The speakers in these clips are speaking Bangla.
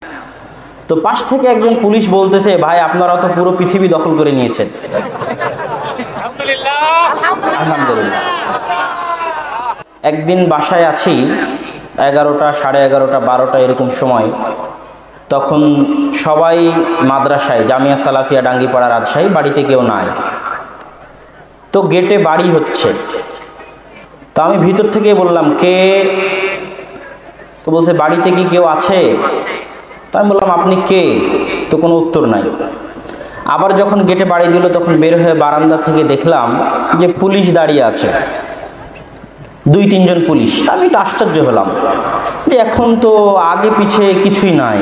তো পাশ থেকে একজন পুলিশ বলতেছে, ভাই আপনারা তো পুরো পৃথিবী দখল করে নিয়েছেন। আলহামদুলিল্লাহ। একদিন বাসায় আছি, 11টা, সাড়ে 11টা, 12টা এরকম সময়। তখন সবাই মাদ্রাসায়, জামিয়া সালাফিয়া ডাঙ্গিপাড়া রাজশাহী, বাড়িতে কেউ নাই। তো গেটে বাড়ি হচ্ছে। তো আমি ভিতর থেকে বললাম, কে? তো বলছে, বাড়িতে কি কেউ আছে? তো আমি বললাম, আপনি কে? তো কোনো উত্তর নাই। আবার যখন গেটে বাড়ি দিল, তখন বের হয়ে বারান্দা থেকে দেখলাম যে পুলিশ দাঁড়িয়ে আছে, 2-3 জন পুলিশ। তা আমি একটু আশ্চর্য হলাম যে এখন তো আগে পিছে কিছুই নাই,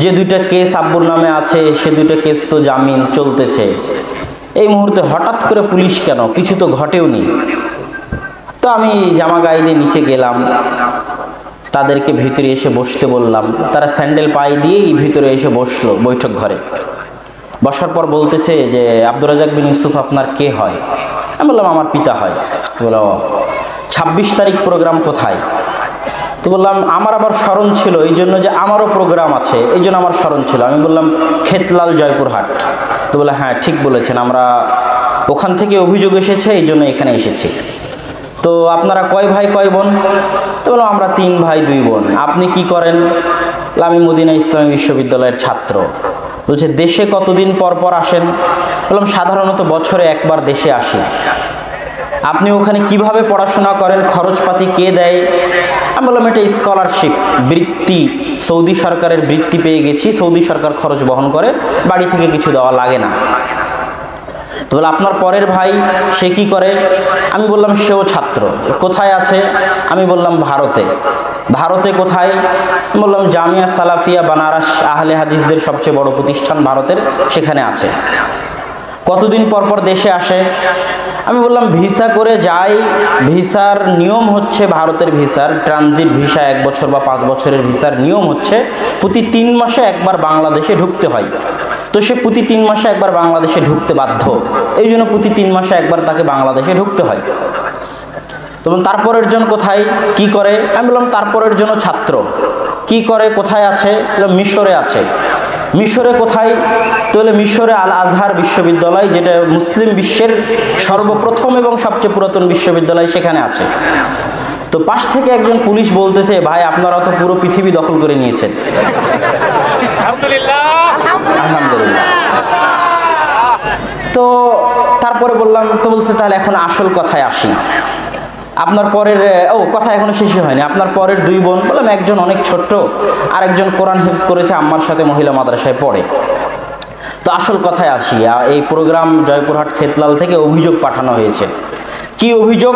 যে 2টা কেস আব্বুর নামে আছে সে 2টা কেস তো জামিন চলতেছে, এই মুহূর্তে হঠাৎ করে পুলিশ কেন? কিছু তো ঘটেওনি। তো আমি জামা গায়ে দিয়ে নিচে গেলাম, তাদেরকে ভিতরে এসে বসতে বললাম। তারা স্যান্ডেল পায়ে দিয়েই ভিতরে এসে বসলো বৈঠক ঘরে। বসার পর বলতেছে যে, আব্দুর রাজ্জাক বিন ইউসুফ আপনার কে হয়? আমি বললাম, আমার পিতা হয়। তো বললাম, 26 তারিখ প্রোগ্রাম কোথায়? তো বললাম, আমার আবার স্মরণ ছিল এই জন্য যে আমারও প্রোগ্রাম আছে, এই জন্য আমার স্মরণ ছিল। আমি বললাম, খেতলাল জয়পুরহাট। তো বলে, হ্যাঁ ঠিক বলেছেন, আমরা ওখান থেকে অভিযোগ এসেছে, এই জন্য এখানে এসেছি। তো আপনারা কয় ভাই কয় বোন? তো বললাম, আমরা 3 ভাই 2 বোন। আপনি কি করেন? আমি মদিনা ইসলামী বিশ্ববিদ্যালয়ের ছাত্র। বলছে, দেশে কতদিন পর পর আসেন? বললাম, সাধারণত বছরে একবার দেশে আসি। আপনি ওখানে কিভাবে পড়াশোনা করেন? খরচপাতি কে দেয়? আমি বললাম, এটা স্কলারশিপ, বৃত্তি, সৌদি সরকারের বৃত্তি পেয়ে গেছি, সৌদি সরকার খরচ বহন করে, বাড়ি থেকে কিছু দেওয়া লাগে না। তো বলে, আপনার পরের ভাই সে কি করে? আমি বললাম, সেও ছাত্র। কোথায় আছে? আমি বললাম, ভারতে। ভারতে কোথায়? বললাম, জামিয়া সালাফিয়া বানারস আহলে হাদিসদের সবচেয়ে বড় প্রতিষ্ঠান ভারতের, সেখানে আছে। কতদিন পর পর দেশে আসে? আমি বললাম, ভিসা করে যাই। ভিসার নিয়ম হচ্ছে, ভারতের ভিসার ট্রানজিট ভিসা 1 বছর বা 5 বছরের ভিসার নিয়ম হচ্ছে প্রতি 3 মাসে একবার বাংলাদেশে ঢুকতে হয়। তো সে প্রতি 3 মাসে একবার বাংলাদেশে ঢুকতে বাধ্য, এই জন্য প্রতি 3 মাসে একবার তাকে বাংলাদেশে ঢুকতে হয়। তখন তারপরের জন কোথায়, কি করে? আমি বললাম, তারপরের জন্য ছাত্র। কি করে, কোথায় আছে? মিশরে আছে। মিশরে কোথায়? তাহলে মিশরে আল আজহার বিশ্ববিদ্যালয়, যেটা মুসলিম বিশ্বের সর্বপ্রথম এবং সবচেয়ে পুরাতন বিশ্ববিদ্যালয়, সেখানে আছে। তো পাশ থেকে একজন পুলিশ বলতেছে, ভাই আপনারা তো পুরো পৃথিবী দখল করে নিয়েছেন। আলহামদুলিল্লাহ। তো তারপরে বললাম, তো বলছে, তাহলে এখন আসল কথায় আসি। আপনার পরের কথা এখনো শেষই হয়নি। আপনার পরের 2 বোন? বললাম, একজন অনেক ছোট্ট, আর একজন কোরআন হিফজ করেছে, আম্মার সাথে মহিলা মাদ্রাসায় পড়ে। তো আসল কথায় আসি, এই প্রোগ্রাম জয়পুরহাট খেতলাল থেকে অভিযোগ পাঠানো হয়েছে। কি অভিযোগ?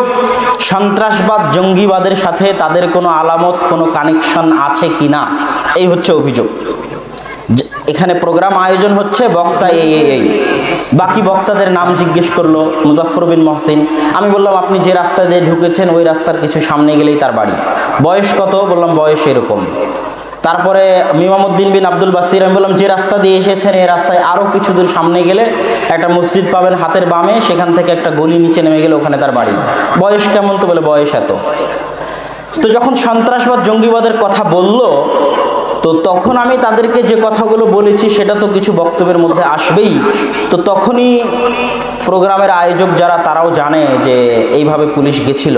সন্ত্রাসবাদ, জঙ্গিবাদের সাথে তাদের কোনো আলামত, কোনো কানেকশন আছে কিনা, এই হচ্ছে অভিযোগ। এখানে প্রোগ্রাম আয়োজন হচ্ছে, বক্তা এই বাকি বক্তাদের নাম জিজ্ঞেস করলো, মুজাফফর বিন মহসিন। আমি বললাম, আপনি যে রাস্তা দিয়ে ঢুকেছেন ওই রাস্তার কিছু সামনে গেলেই তার বাড়ি। বয়স কত? বললাম, বয়স এরকম। তারপরে মিমামউদ্দিন বিন আব্দুল বাসির। আমি বললাম, যে রাস্তা দিয়ে এসেছেন এই রাস্তায় আরও কিছু দূর সামনে গেলে একটা মসজিদ পাবেন হাতের বামে, সেখান থেকে একটা গলি নিচে নেমে গেলে ওখানে তার বাড়ি। বয়স কেমন? তো বলে, বয়স এত। তো যখন সন্ত্রাসবাদ, জঙ্গিবাদের কথা বলল, তো তখন আমি তাদেরকে যে কথাগুলো বলেছি সেটা তো কিছু বক্তব্যের মধ্যে আসবেই। তো তখনই প্রোগ্রামের আয়োজক যারা, তারাও জানে যে এইভাবে পুলিশ গেছিল।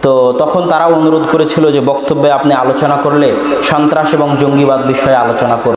তো তখন তারাও অনুরোধ করেছিল যে বক্তব্যে আপনি আলোচনা করলে সন্ত্রাস এবং জঙ্গিবাদ বিষয়ে আলোচনা করুন।